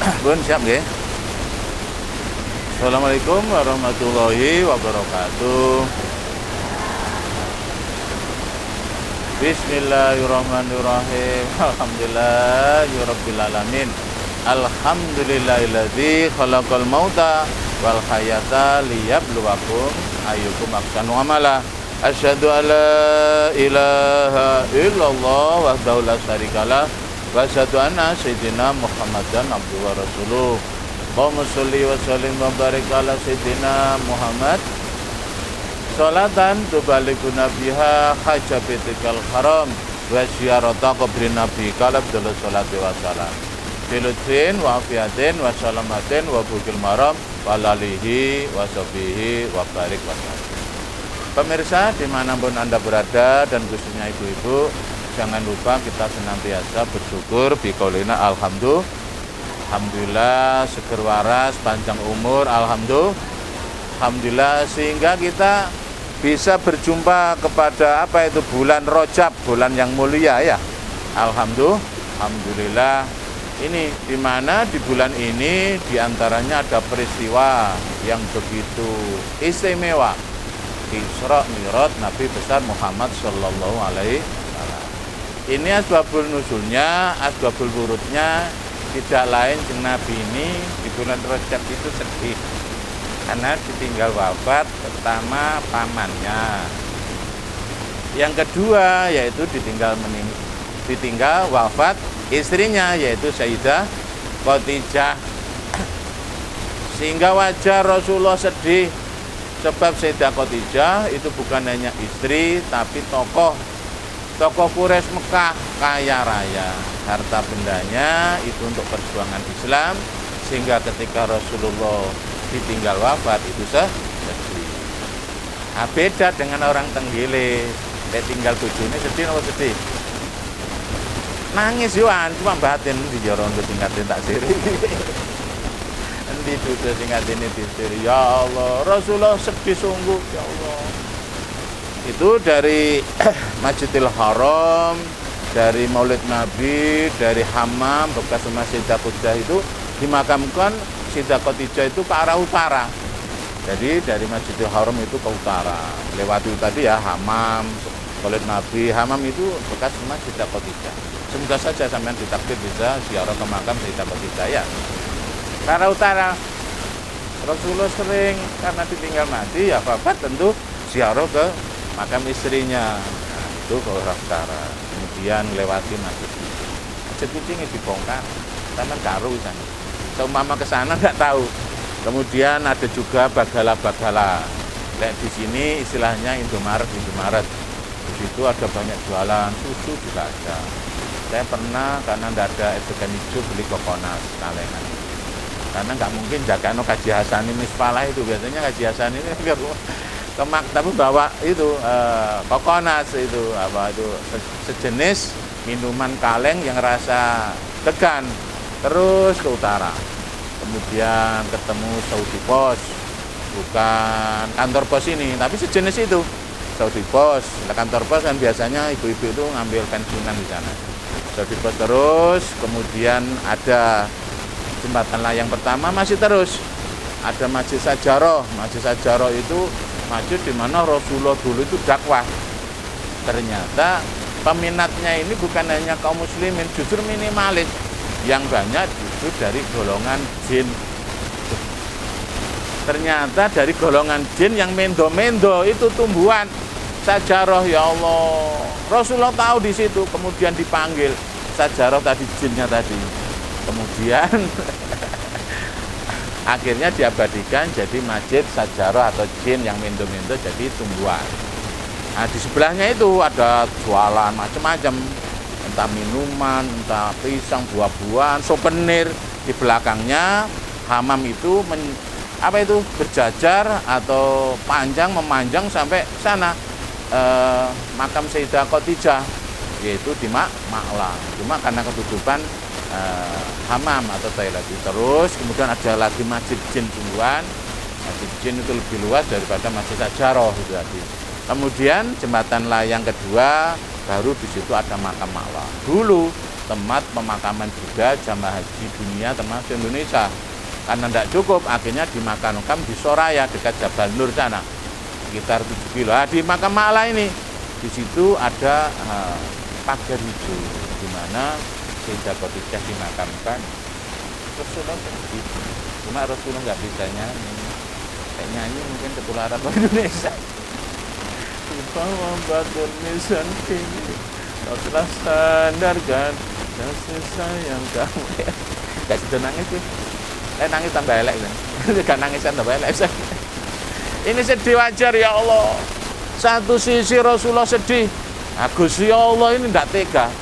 Bun siap nggih? Assalamualaikum warahmatullahi wabarakatuh. Bismillahirrahmanirrahim. Alhamdulillahirabbil alamin. Alhamdulillahilladzi khalaqal mauta wal hayata liyabluwakum ayyukum ahsanu amala. Asyhadu an la ilaha illallah wahdahu la syarikalah wa asyhadu anna sayyidina Muhammadan abduhu wa rasuluh. Allahumma sholli wa sallim wa barik ala sayyidina Muhammad sholatan tubaliguna biha hajabitikal haram wa ziyarata qabrin nabi kalab dulu sholati wa salam biludin wa afiatin wa salamatin wa bukil maram wa lalihi wa sobihi wa barik wa salam. Pemirsa dimanapun Anda berada dan khususnya ibu-ibu, jangan lupa kita senantiasa bersyukur biqaulina alhamdulillah, seger waras, panjang umur, alhamdulillah, sehingga kita bisa berjumpa kepada apa itu bulan Rajab, bulan yang mulia ya. Alhamdulillah. Ini di mana di bulan ini diantaranya ada peristiwa yang begitu istimewa. Isra Mi'raj Nabi besar Muhammad Sallallahu Alaihi Wasallam. Ini asbabul nuzulnya, asbabul wurudnya tidak lain jeung Nabi ini di bulan Rajab itu sedih karena ditinggal wafat pertama pamannya. Yang kedua yaitu ditinggal wafat istrinya yaitu Sayyidah Khadijah. Sehingga wajar Rasulullah sedih sebab Sayyidah Khadijah itu bukan hanya istri tapi tokoh Quraisy Mekah kaya raya. Harta bendanya itu untuk perjuangan Islam, sehingga ketika Rasulullah ditinggal wafat itu sedih. Nah, beda dengan orang tenggile, tinggal bojone sedih apa sedih? Nangis yuan, cuma batin di joron tingkatin tak siri. Endi dudu tingkatin di siri. Ya Allah, Rasulullah sedih sungguh, ya Allah. Itu dari Masjidil Haram, dari Maulid Nabi, dari Hammam, bekas rumah Sayyidah Khadijah itu dimakamkan Sayyidah Khadijah itu ke arah utara. Jadi dari Masjidil Haram itu ke utara. Lewati tadi ya Hammam, Maulid Nabi, Hammam itu bekas rumah Sayyidah Khadijah. Semoga saja sampean ditakdir bisa ziarah ke makam Sayyidah Khadijah ya. Ke arah utara. Rasulullah sering karena ditinggal mati ya wafat tentu ziarah ke makam istrinya. Nah, itu ke arah utara. Kemudian lewati masjid kucing ini dibongkar, taman karu sana. Seumpama ke sana nggak tahu. Kemudian ada juga bagala-bagala. Lihat di sini istilahnya Indomaret. Di situ ada banyak jualan susu juga ada. Saya pernah karena tidak ada ejekan hijau beli kokonas kalengan. Karena nggak mungkin jaga Kaji Hasani Mispalah itu biasanya Kaji Hasani ini ke maktab bawa itu kokonas itu apa itu sejenis minuman kaleng yang rasa degan. Terus ke utara, kemudian ketemu Saudi Pos, bukan kantor pos ini tapi sejenis itu Saudi Pos. Kantor pos kan biasanya ibu-ibu itu ngambil pensiunan di sana. Saudi Pos terus, kemudian ada jembatan layang pertama masih terus ada Masjid Sajaroh. Masjid Sajaroh itu masjid di mana Rasulullah dulu itu dakwah. Ternyata peminatnya ini bukan hanya kaum muslimin, justru minimalis. Yang banyak justru dari golongan jin. Ternyata dari golongan jin yang mendo-mendo itu tumbuhan sajaroh, ya Allah. Rasulullah tahu di situ, kemudian dipanggil sajaroh tadi, jinnya tadi. Kemudian akhirnya diabadikan jadi masjid sajaroh atau jin yang mendo-mendo jadi tumbuhan. Nah, di sebelahnya itu ada jualan macam-macam, entah minuman, entah pisang, buah-buahan, souvenir. Di belakangnya Hammam itu berjajar atau panjang memanjang sampai sana makam Sayyidah Khadijah, yaitu di Ma'la. Cuma karena ketutupan Hammam atau toilet. Terus kemudian ada lagi masjid jin tumbuhan. Masjid jin itu lebih luas daripada Masjid Sajaroh itu tadi. Kemudian jembatan layang kedua, baru di situ ada makam Ma'la. Dulu tempat pemakaman juga jamaah haji dunia termasuk Indonesia. Karena tidak cukup, akhirnya dimakamkan di Soraya dekat Jabal Nur sana, sekitar 7 kilo. Di makam Ma'la ini, di situ ada pagar hijau, di mana Sayyidah Khadijah dimakamkan. Rasulullah sedih, cuma Rasulullah nggak bisa nyanyi. Kayak nyanyi mungkin ketularan orang Indonesia. Bahwa batul nisan kini, kau telah sadarkan kasih sayang kamu. Gak sudah nangis tuh. Nangis tambah elek kan. Gak nangisan tambah elek. Ini sedih wajar ya Allah. Satu sisi Rasulullah sedih. Agus ya Allah ini tidak tega.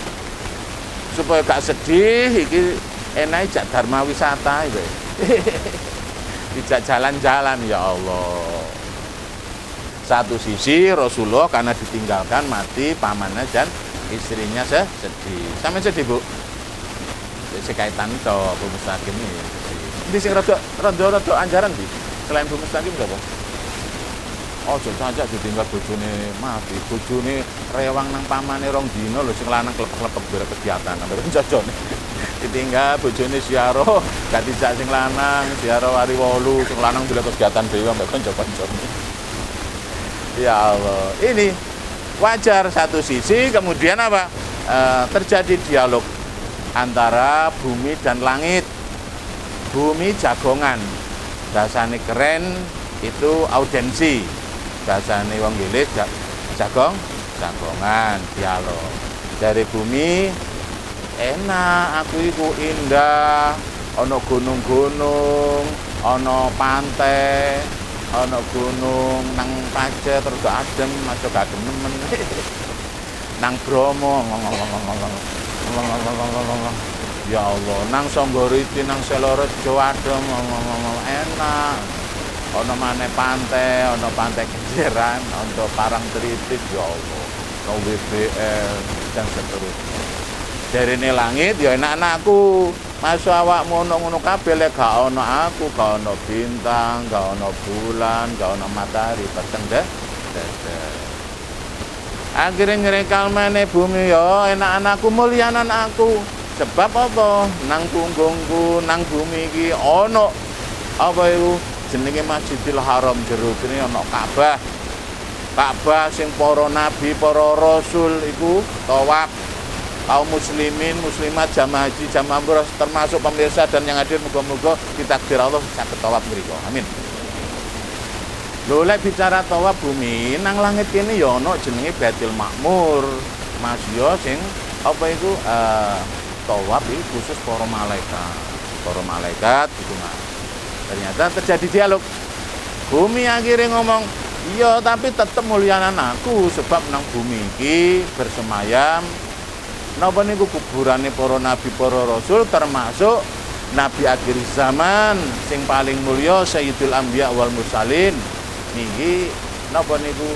Supaya gak sedih, ini enak jak dharma wisata itu. Tidak jalan-jalan ya Allah. Satu sisi Rasulullah karena ditinggalkan mati pamannya dan istrinya sedih. Sampai sedih Bu. Sekaitan to Bu Mustaqim ini. Di sing rada anjaran di selain Bu Mustaqim apa? Oh, saja ditinggal bojone mati. Bojone rewang nang pamane rong dina lho sing lanang klepek-klepek bare kegiatan ambek jajone. Ditinggal bojone siaro, gak dijak sing lanang, siaro hari 8 sing lanang bila kegiatan dhewe ambek kanca-kancane. Ya Allah, ini wajar satu sisi, kemudian apa? Terjadi dialog antara bumi dan langit. Bumi jagongan, bahasane keren itu audensi, bahasane wong Inggris jagongan, dialog. Dari bumi enak, aku iku indah, ono gunung-gunung, ono pantai, ono gunung nang Pacet terus adem, masuk adem nemen. Nang Bromo ya Allah, nang Songgoriti, nang Selorejo adem, enak. Ono maneh pantai, ono pantai Kenjeran, ono Parangtritis, ya Allah. Ono WBL dan seterusnya. Dari ini langit ya enak-enakku. Masuk awakmu ngono kabeh lek gak ono aku, gak ono bintang, gak ono bulan, gak ono matahari, peteng deh. Akhirnya ngerekal meneh bumi ya enak-enakku mulyanan aku. Sebab apa? Nang punggungku, nang bumi iki ono apa iku jenenge Masjidil Haram jero kene ono Ka'bah. Ka'bah sing para nabi, para rasul iku tawaf. Kaum muslimin, muslimat, jamaah haji, jamaah umrah termasuk pemirsa dan yang hadir muga-muga ditakdir Allah saged tawaf mriku. Amin. Lho lek bicara tawaf bumi, nang langit kene ya ono jenenge Baitul Ma'mur. Mas yo sing apa iku tawaf itu khusus para malaikat. Para malaikat itu Mas. Ternyata terjadi dialog. Bumi akhirnya ngomong, "Iya, tapi tetep mulyanan aku sebab nang bumi iki bersemayam napa niku kuburane para nabi, para rasul termasuk nabi akhir zaman sing paling mulya Sayyidul Anbiya wal Mursalin. Niki napa niku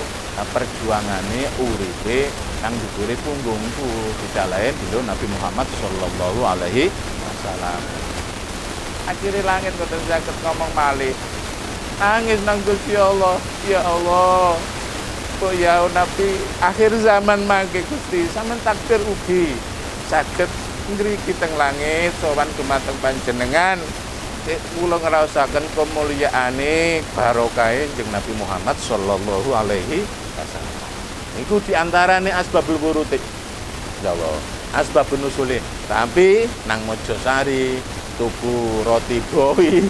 perjuangane uripe kang dhuwure punggungku tidak lain dulu Nabi Muhammad sallallahu alaihi wasallam. Akhirnya langit boten saged ngomong malih. Nangis nang Gusti Allah, ya Allah. Kok ya Nabi akhir zaman mangke Gusti, sampean takdir ugi saged ngriki teng langit sowan dumateng panjenengan. Kula ngraosaken kamulyaane barokahe Kanjeng Nabi Muhammad sallallahu alaihi wasallam. Iku diantarane asbabul wurud. Ya Allah, asbabun nuzul. Tapi nang Mojosari tuku roti boi.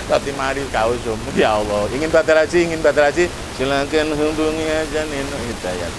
Roti mari kausum. Ya Allah, ingin badal haji, silakan hubungi aja Nino Hidayat.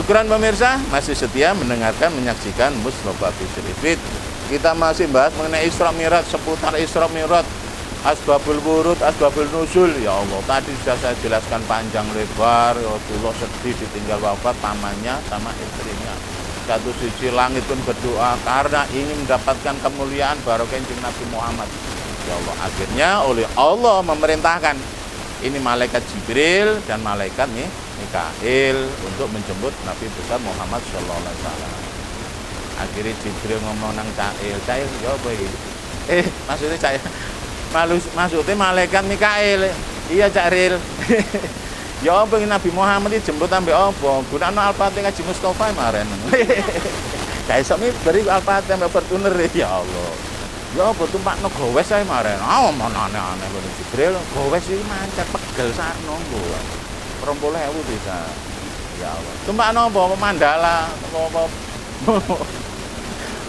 Syukuran pemirsa masih setia mendengarkan menyaksikan Mustofa Fisir Ifrit. Kita masih bahas mengenai Isra Mi'raj, seputar Isra Mi'raj, Asbabul Wurud, Asbabul Nuzul. Ya Allah, tadi sudah saya jelaskan panjang lebar. Rasulullah sedih ditinggal wafat pamannya sama istrinya. Satu sisi langit pun berdoa karena ingin mendapatkan kemuliaan barokah Nabi Muhammad. Ya Allah, akhirnya oleh Allah memerintahkan ini malaikat Jibril dan malaikat Mikail untuk menjemput Nabi besar Muhammad sallallahu alaihi wasallam. Akhirnya Jibril ngomong nang Cail, ya apa iki? Maksudnya Cail. Maksudnya malaikat Mikail. Iya Cail. Ya apa Nabi Muhammad dijemput ambek apa? Gunakno Al-Fatihah Haji Mustofa maren. Kayak sok beri Al-Fatihah ambek Fortuner ya Allah. Ya apa tumpakno gowes ae maren. Mana aneh-aneh kok Jibril. Gowes iki mancet pegel sakno nggo. 20.000 bisa. Ya Allah. Tumpakno apa Mandala, apa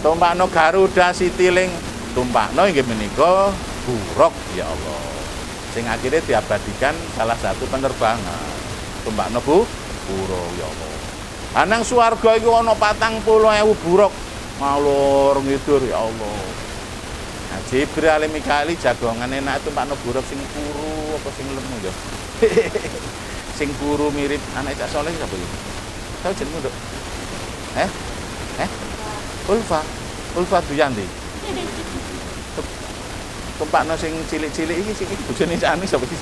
tumpakno Garuda Citylink, tumpakno inggih menika Buruk ya Allah. Sing akhirnya diabadikan salah satu penerbangan. Tumpakno Buruk ya Allah. Anang swarga iku ana 40.000 buruk. Malur ngidur ya Allah. Nah, Jibril alaihi Mikail jagongan enak tumpakno buruk sing kuru apa sing lemu ya. Sing kuru mirip anak Cak Soleh sapa iki? Tahu jenengmu, Nduk? Ulfa Duyanti. Tumpakno sing cilik-cilik iki sing bojone Cak Ani sapa iki?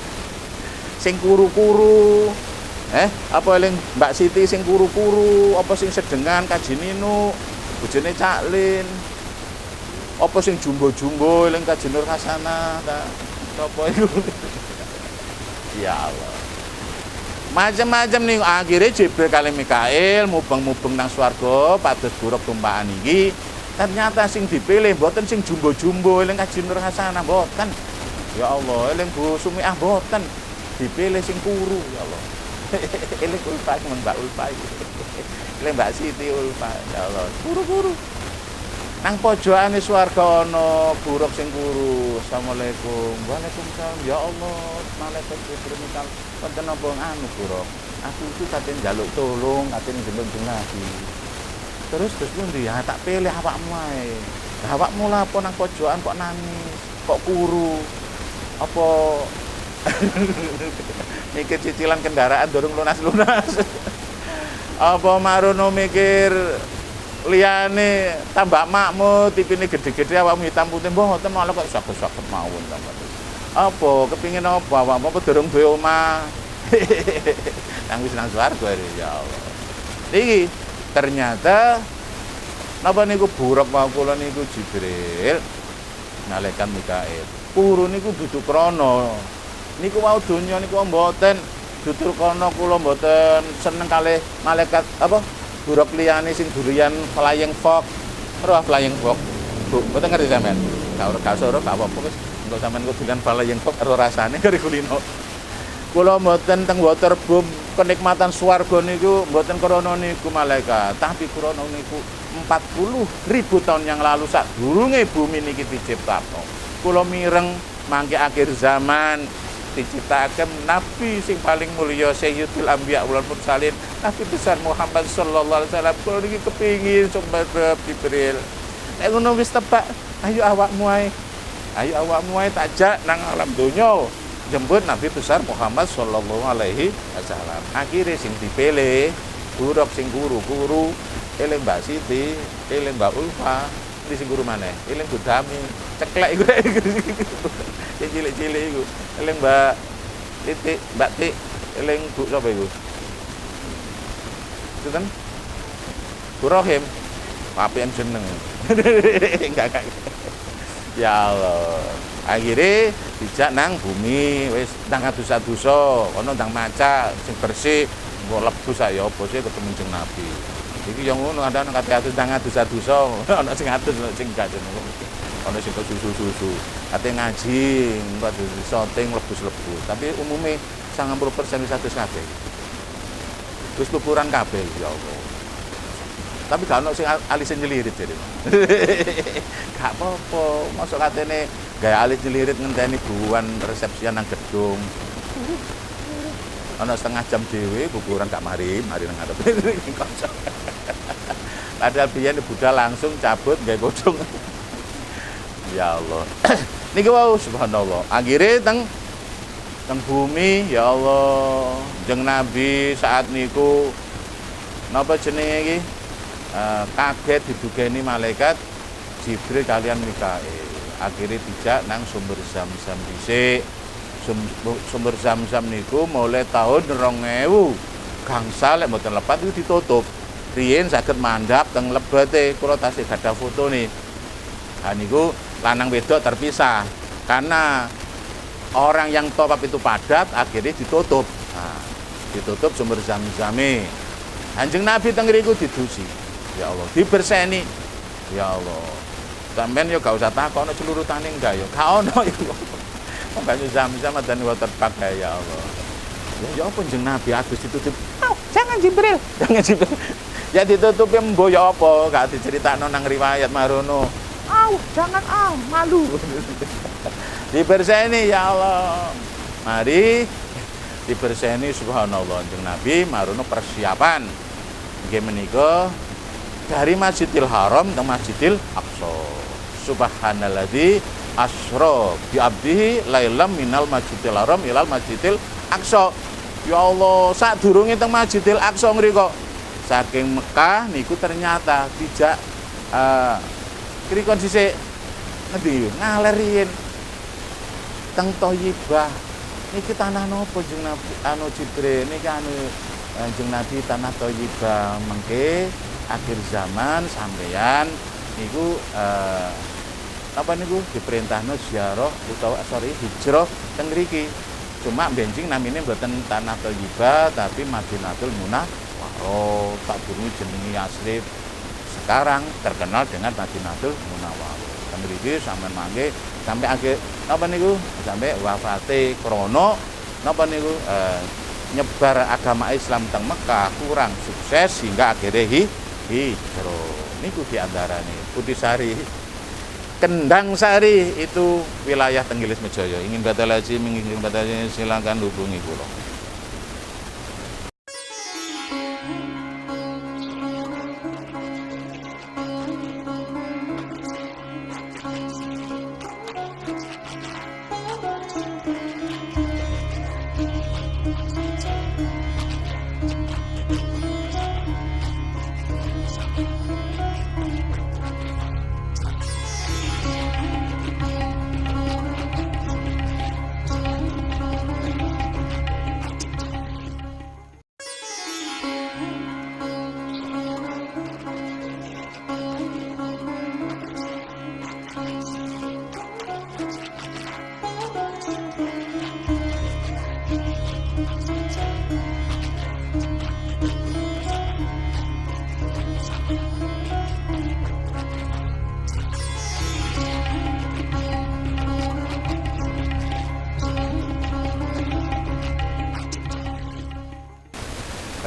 Sing kuru-kuru. Apa eling Mbak Siti sing kuru-kuru, apa sing sedengan Kaji Ninu, bojone Cak Lin. Apa sing jumbo-jumbo eling Kaji Nur Hasanah ta. Sapa iku? Ya Allah. Macam-macam nih akhirnya Jibril kali Mikail mubeng-mubeng nang swarga pados buruk tumpakan iki. Ternyata sing dipilih mboten sing jumbo-jumbo eling Kaji Nur Hasanah mboten. Ya Allah, eling Bu Sumiah mboten. Dipilih sing kuru ya Allah. Eling Ulfa Mbak Ulfa iki. Eling Mbak Siti Ulfa ya Allah. Kuru-kuru. Nang pojokane swarga ana buruk sing kuru. Assalamualaikum. Waalaikumsalam. Ya Allah, malaikat Jibril Mikail wonten apa anu buruk. Aku itu katen njaluk tolong, katen njaluk Nabi. Terus pundi ya tak pilih awakmu ae. Lah awakmu lapo nang pojokan kok nangis, kok kuru. Apa mikir cicilan kendaraan durung lunas-lunas. Apa marono mikir liyane tambah makmur tipine gede-gede awakmu hitam putih mboten malah kok sakit-sakit mawon tambah. Apa kepingin apa awakmu apa durung duwe omah. Nang wis nang swarga ya Allah. Iki ternyata napa niku buruk mau kula niku Jibril malaikat Mikail. Puru niku dudu krana. Niku wau donya niku mboten dudu krana kula mboten seneng kalih malaikat apa buruk liyane sing durian flying fox. Roh flying fox. Bu, mboten ngerti sampean. Gak ora gak apa-apa wis engko sampean kok durian flying fox karo rasane karo kulino. Kula mboten teng waterboom kenikmatan swarga niku mboten krana niku malaikat, tapi krana niku 40.000 tahun yang lalu sadurunge bumi niki diciptakno. Kula mireng mangke akhir zaman diciptaken nabi sing paling mulya Sayyidul Anbiya wal Mursalin, Nabi besar Muhammad sallallahu alaihi wasallam. Kula niki kepingin sobat Jibril. Nek ngono wis tebak, ayo awakmu ae. Ayo awakmu ae tak jak nang alam donya. Jemput Nabi besar Muhammad sallallahu alaihi wasallam. Akhirnya sing dipilih buruk sing guru-guru, eling Mbak Siti, eling Mbak Ulfa, di sing guru maneh, eling Budami, ceklek iku sing cilik-cilik iku. Eling Mbak Titik, Mbak Tik, eling Bu sapa iku? Sinten? Bu Rohim. Apik jeneng. Enggak. Ya Allah. Akhirnya dijak nang bumi wis nang adus-adusa ana ndang maca sing bersih engko lebu saya apa sih ketemu jeneng Nabi iki yo ngono ada nang kate adus nang adus-adusa ana sing adus sing gak jeneng ana sing susu-susu ate ngaji engko syuting lebu-lebu tapi umume 90% wis adus kabeh wis tukuran kabeh ya Allah. Tapi gak ono sing alise nyelirit jadi. Gak apa-apa, mosok katene gawe alis nyelirit ngenteni buan resepsian nang gedung. ana setengah jam dhewe kuburan gak mari nang ngadep kanca. Padahal biyen budal langsung cabut gawe godhong. Ya Allah. Niki wau subhanallah. Akhire teng bumi ya Allah. Jeung Nabi saat niku napa jenenge iki? Kaget didugeni malaikat Jibril kalian Mikail. Akhirnya dijak nang sumber Zam-Zam dhisik. Sumber Zam-Zam niku mulai tahun 2000 gangsal lek mboten lepat itu ditutup. Riyen saged mandhap teng lebete, kula tasih gadah fotone. Ha niku lanang wedok terpisah. Karena orang yang top up itu padat, akhirnya ditutup. Nah, ditutup sumber Zam-Zame. Kanjeng Nabi teng ngriku didusi. Ya Allah, diberseni. Ya Allah. Sampeyan yo gak usah takon ana celurutane enggak yo. Gak ono yo. Wong banyu Zam-Zam dan water park ya Allah. Ya apa jeneng Nabi Agus ditutup. Oh, jangan Jibril. Jangan Jibril. Ya ditutup embo ya apa, gak diceritakno nang riwayat marono. Jangan malu. Diberseni ya Allah. Mari diberseni subhanallah jeneng Nabi marono persiapan. Nggih menika dari Masjidil Haram ke Masjidil Aqsa. Subhanalladzi asra bi abdihi lailam minal Masjidil Haram ilal Masjidil Aqsa. Ya Allah, sadurunge teng Masjidil Aqsa ngriko saking Mekah niku ternyata dijak krikon sisik ngendi ngaler riyin teng Thayyibah. Niki tanah napa jeneng Nabi anu Jibril niki anu jeneng Nabi tanah Thayyibah mengke akhir zaman sampeyan niku apa niku diperintahno ziarah utawa hijrah teng mriki. Cuma benjing namine mboten tanah Thayyibah tapi Madinatul Munawwarah. Sadurunge jenenge asli sekarang terkenal dengan Madinatul Munawwarah. Teng mriki sampeyan mangke sampai akhir apa niku sampai wafate krana napa niku nyebar agama Islam teng Mekah kurang sukses sehingga akhirnya hijrah. Niku diantarane Butisari, Kendang Sari itu wilayah Tenggilis Mejaya. Ingin batal haji, ingin batal haji silakan hubungi kula.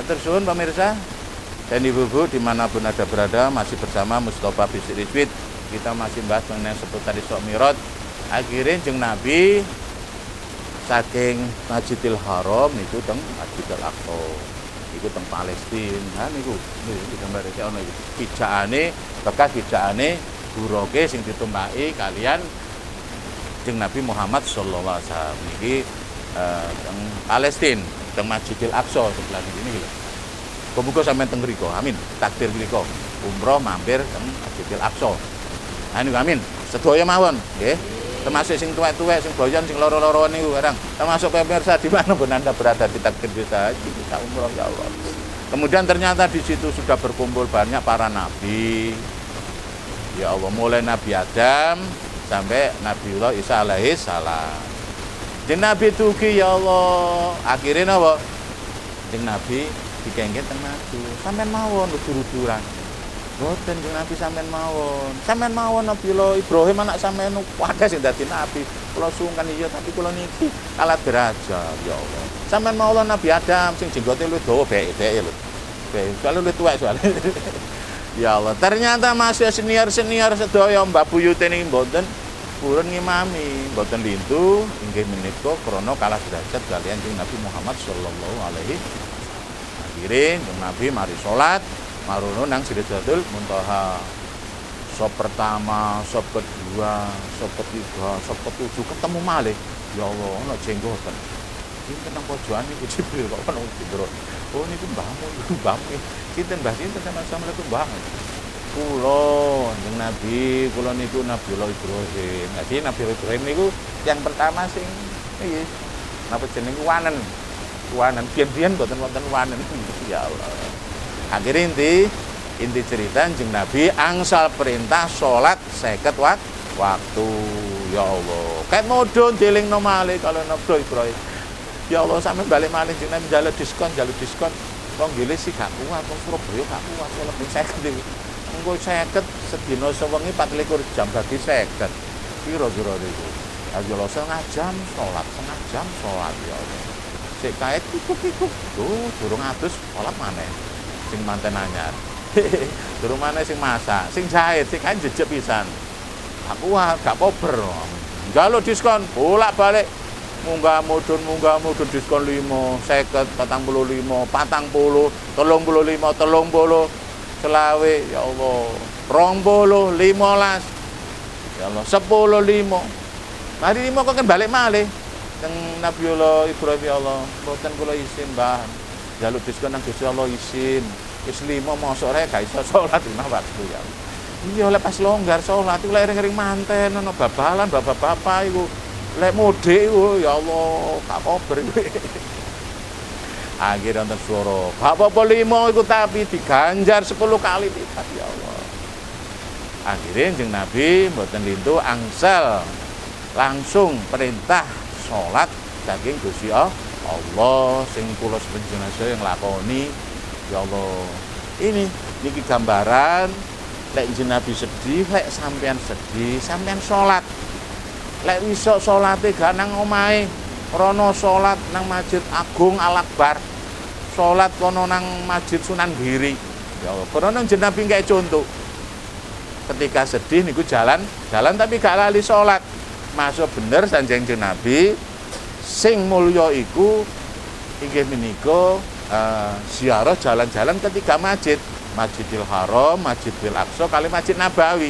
Tersuhun pemirsa dan ibu-ibu dimanapun ada berada, masih bersama Mustofa Bisri Rizwit. Kita masih bahas mengenai seputar Isra Mi'raj. Akhirnya jeung Nabi saking Masjidil Haram itu teng Masjidil Aqsa, itu teng Palestina. Niku gambar iki ana iki. Pijakane bekas pijakane buroke sing ditumpaki kalian jeung Nabi Muhammad sallallahu alaihi wasallam niki teng Palestina. Teng Masjidil Aqsa sebelah ini lho. Muga-muga sampeyan teng mriko. Amin. Takdir mriko. Umroh mampir teng Masjidil Aqsa. Niku amin. Sedaya mawon, nggih. Termasuk sing tuwek-tuwek, sing boyon, sing loro-loro niku barang. Termasuk pemirsa di mana pun Anda berada di takdir kita umroh ya Allah. Kemudian ternyata di situ sudah berkumpul banyak para nabi. Ya Allah, mulai Nabi Adam sampai Nabiullah Isa alaihi salam. Jeung Nabi tugi ya Allah, akhirnya napa? Jeung Nabi dikengken teng madu. Sampeyan mawon udur-uduran. Mboten jeung Nabi sampeyan mawon. Sampeyan mawon Nabiullah Ibrahim anak sampeyan wadah sing dadi nabi. Kula sungkan iya tapi kula niki kalah derajat ya Allah. Sampeyan mawon Nabi Adam sing jenggote luwih dawa beke-beke lho. Soale luwih tuwek soalé. Ya Allah, ternyata masih senior-senior sedaya Mbak Buyute niki mboten purun ngimami, mboten lintu inggih menika krana kalah derajat kaliyan Kanjeng Nabi Muhammad sallallahu alaihi wasallam. Akhire Kanjeng Nabi mari salat, marono nang Sidratul Muntaha. Sop pertama, sop kedua, sop ketiga, sop ketujuh ketemu malih. Ya Allah, ana jenggoten. Sinten nang pojokan niku Jibril kok ana Jibril. Oh niku mbahmu, mbahmu. Sinten Mbah sinten Assalamualaikum Mbah. Kula Kanjeng Nabi, kula niku Nabiullah Ibrahim. Jadi Nabiullah Ibrahim niku yang pertama sing iki napa jeneng wanen. Wanen biyen-biyen mboten wonten wanen. Ya Allah. Akhire inti cerita Kanjeng Nabi angsal perintah salat 50 waktu. Ya Allah. Kayak modon dilingno malih kalau Nabi Ibrahim. Ya Allah sampe balik malih jenengan njaluk diskon. Wong nggile sih gak kuat, wong Surabaya gak kuat lebih 50 iki. Engko 50 sedina sewengi 24 jam bagi 50. Kira-kira niku. Ya Allah setengah jam salat ya Allah. Sik kae kikuk-kikuk. Durung adus salat maneh. Sing manten anyar. Durung maneh sing masak, sing jahit, sing kae jejeg pisan. Gak kuat, gak pober. Njaluk diskon, bolak-balik. Munggah mudun diskon 5, 50, 45, 40, 35, selawe, ya Allah. 20, 15. Ya Allah, 10, 5. Mari 5 kok kan balik malih. Teng Nabiullah Ibrahim ya Allah, mboten kula isin, Mbah. Njaluk diskon nang Gusti Allah isin. Wis 5 mosok rek gak iso salat 5 waktu ya. Iya lek pas longgar salat iku lek ring manten ana babalan bapak-bapak iku. Lek mudik iku ya Allah gak kober iku. Akhire wonten swara, gak apa-apa 5 iku tapi diganjar 10 kali lipat ya Allah. Akhire Kanjeng Nabi mboten lintu angsal langsung perintah salat saking Gusti Allah sing kula sepenjenengan yang lakoni. Ya Allah, niki gambaran lek Kanjeng Nabi sedih, lek sampean sedih, sampean salat. Lek iso salate gak nang omahe, rono salat nang Masjid Agung Al-Akbar. Salat kono nang Masjid Sunan Giri. Ya Allah, krana Kanjeng Nabi kayak contoh. Ketika sedih niku jalan tapi gak lali salat. Masuk bener sanjeng Kanjeng Nabi sing mulya iku inggih menika ziarah jalan-jalan ketiga masjid, Masjidil Haram, Masjidil Aqsa, kali Masjid Nabawi.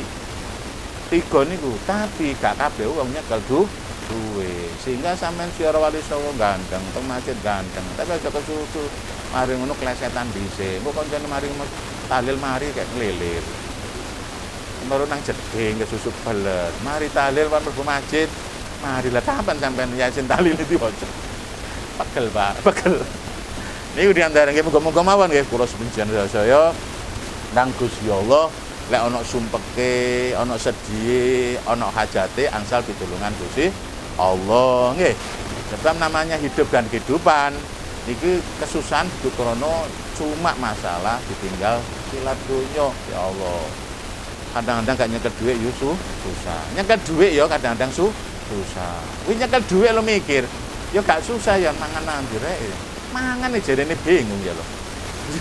3 niku, tapi gak kabeh wong nyekel duwe. Sehingga sampean ziarah Wali Songo ganteng, teng masjid ganteng, tapi aja kesusu. Mari ngono klesetan dhisik. Engko kancane mari tahlil mari kayak ngelilir. Baru nang jeding kesusu belet. Mari tahlil wan mlebu masjid. Marilah kapan sampean yasin tahlil itu bocor. Pegel, Pak, pegel. Niku diantara nggih muga-muga mawon nggih kula sepenjenengan saya nang Gusti Allah lek ana sumpeke, ana sedhihe, ana hajate angsal pitulungan Gusti Allah nggih. Sebab namanya hidup dan kehidupan niki kesusahan krana cuma masalah ditinggal tilat donya ya Allah. Kadang-kadang gak nyekel dhuwit yo susah. Nyekel dhuwit yo kadang-kadang susah. Kuwi nyekel dhuwit lo mikir, yo gak susah ya mangan nang direk. Mangan jarene bingung ya lho.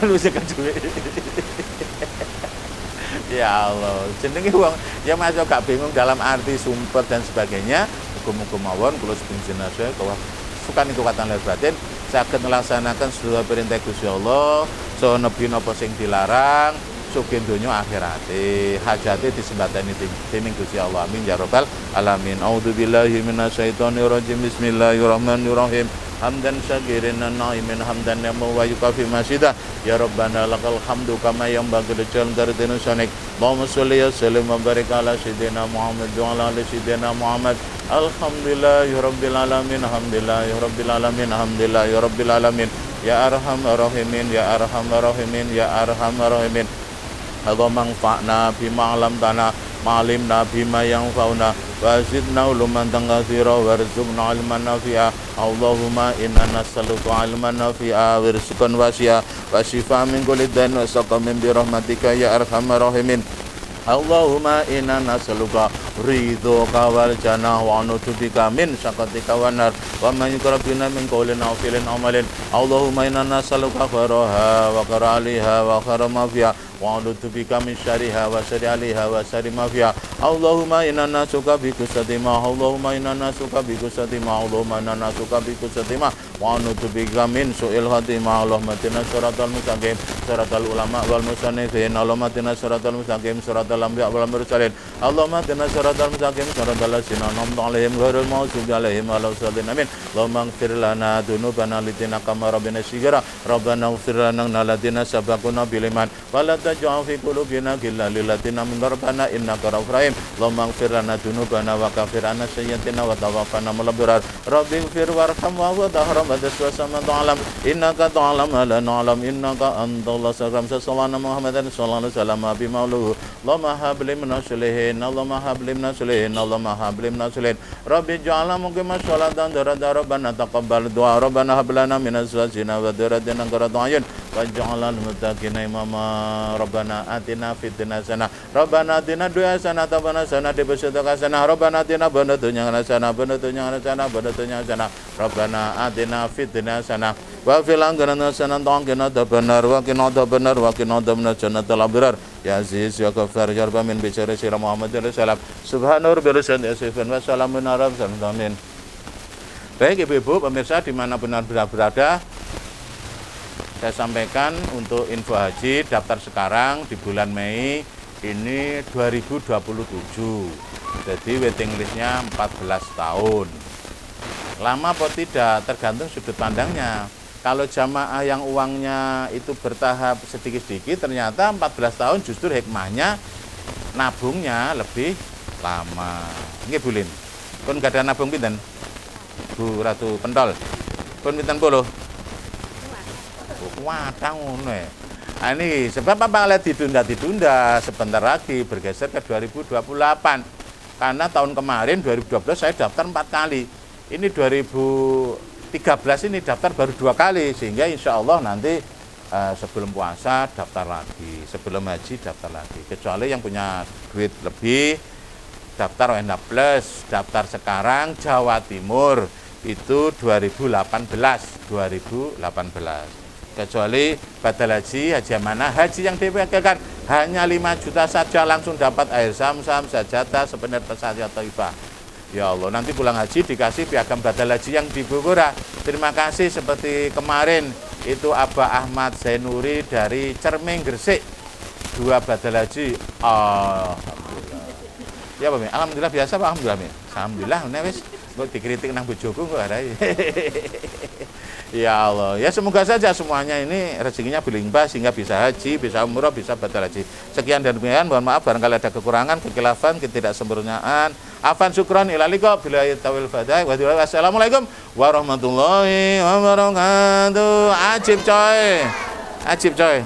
Lu nyekel dhuwit. Ya Allah, jenenge wong ya masuk gak bingung dalam arti sumpet dan sebagainya. Muga-muga mawon kula sepenjenengan saya bahwa suka niku katan lahir batin saged melaksanakan seluruh perintah Gusti Allah, so nebi napa sing dilarang, sugih donya akhirate, hajate disembadani dening Gusti Allah. Amin ya rabbal alamin. A'udzubillahi minasyaitonir rajim. Bismillahirrahmanirrahim. Hamdan syakirin na'imin hamdan yamu wa yukafi masyidah. Ya Rabbana lakal hamdu kama yang bagi lecel karitinu sonik. Allahumma salli ya salim wa barik ala sayyidina Muhammad wa ala ali sayyidina Muhammad. Alhamdulillah ya rabbil alamin. Alhamdulillah ya rabbil alamin. Alhamdulillah ya rabbil alamin. Ya arhamar rahimin, ya arhamar rahimin, ya arhamar rahimin. Allahumma anfa'na bima 'allamtana ma'alimna bima yanfa'una wa zidna uluman katsira warzuqna ilman nafi'a. Allahumma inna nas'aluka ilman nafi'a wa rizqan wasi'a wa shifaan min kulli dain wa saqamin bi rahmatika ya arhamar rahimin. Allahumma inna nas'aluka ridhoka wal jannah wa na'udzubika min sakhatika wan nar wa man yuqrabbina min qawlin aw fi'lin aw amalin. Allahumma inna nas'aluka kharaha wa qara'aliha wa khara ma fiha wa a'udzu bika min syarriha wa syarri ahliha wa syarri ma fiha. Allahumma inna nas'aluka bi kusatima, Allahumma inna nas'aluka bi kusatima, Allahumma inna nas'aluka bi kusatima wa a'udzu bika min su'il khatimah. Allahumma tina siratal mustaqim siratal ulama wal musannifin, Allahumma tina siratal mustaqim siratal anbiya wal mursalin, Allahumma tina siratal mustaqim siratal ladzina an'amta 'alaihim ghairil maghdubi 'alaihim waladdallin. Amin. Allahumma ighfir lana dzunubana litina kama rabbana shighara, Rabbana ighfir lana alladziina sabaquna bil iman wa la taj'al fi qulubina ghillan lil ladzina amanu rabbana innaka ra'ufur rahim. Allahumma ighfir lana dzunubana wa kaffir 'anna sayyi'atina wa tawaffana ma'al abrar. Rabbi ighfir warham wa tahram wa tasawwama ta'lam innaka ta'lam ma la na'lam innaka antallahu sakram sallallahu Muhammadan sallallahu alaihi wasallam bi mauluhu. Allahumma hab li min shalihin, Allahumma hab li min shalihin, Allahumma hab li min shalihin. Rabbi ja'alna muqimas sholatan darada rabbana taqabbal du'a rabbana hab lana min azwajina wa dhurriyyatina qurrata a'yun waj'alna lil muttaqina imama. Rabbana atina fid dunya hasanah, Rabbana atina dunya hasanah wa qina adzabannar hasanah, Rabbana atina dunya hasanah dunya hasanah dunya hasanah, Rabbana atina fid dunya hasanah wa fil akhirati hasanah wa qina adzabannar wa qina adzabannar wa qina adzabannar jannatal abrar. Ya Aziz ya Ghaffar ya Rabb min bisyari sirah Muhammadin salam subhana rabbil izzati yasifun wa salamun ala mursalin. Baik ibu-ibu pemirsa dimanapun Anda berada, saya sampaikan untuk info haji daftar sekarang di bulan Mei ini 2027. Jadi waiting listnya 14 tahun. Lama atau tidak tergantung sudut pandangnya. Kalau jamaah yang uangnya itu bertahap sedikit-sedikit, ternyata 14 tahun justru hikmahnya nabungnya lebih lama. Nggih Bu Lin. Pun gak ada nabung pinten? Bu Ratu Pentol. Pun pinten puluh? Wadang ngono. Nah, ini sebab apa kalau ditunda sebentar lagi bergeser ke 2028. Karena tahun kemarin 2012 saya daftar 4 kali. Ini 2013 ini daftar baru 2 kali, sehingga insya Allah nanti sebelum puasa daftar lagi, sebelum haji daftar lagi. Kecuali yang punya duit lebih daftar WNA Plus, daftar sekarang Jawa Timur itu 2018. Kecuali badal haji amanah haji yang diwakilkan hanya 5 juta saja langsung dapat air zam-zam, sajadah, sebenarnya pesawat Thaifah. Ya Allah, nanti pulang haji dikasih piagam badal haji yang di Bogor. Terima kasih seperti kemarin itu Abah Ahmad Zainuri dari Cermeng Gresik 2 badal haji. Alhamdulillah. Ya Pak, alhamdulillah biasa Pak, alhamdulillah. Alhamdulillah wis kok dikritik nang bojoku kok arai. Ya Allah, ya semoga saja semuanya ini rezekinya berlimpah sehingga bisa haji, bisa umroh, bisa badal haji. Sekian dan demikian, mohon maaf barangkali ada kekurangan, kekhilafan, ketidaksempurnaan. Afan syukran ila liqa billahi taufiq wal hidayah. Wassalamualaikum warahmatullahi wabarakatuh. Ajib coy.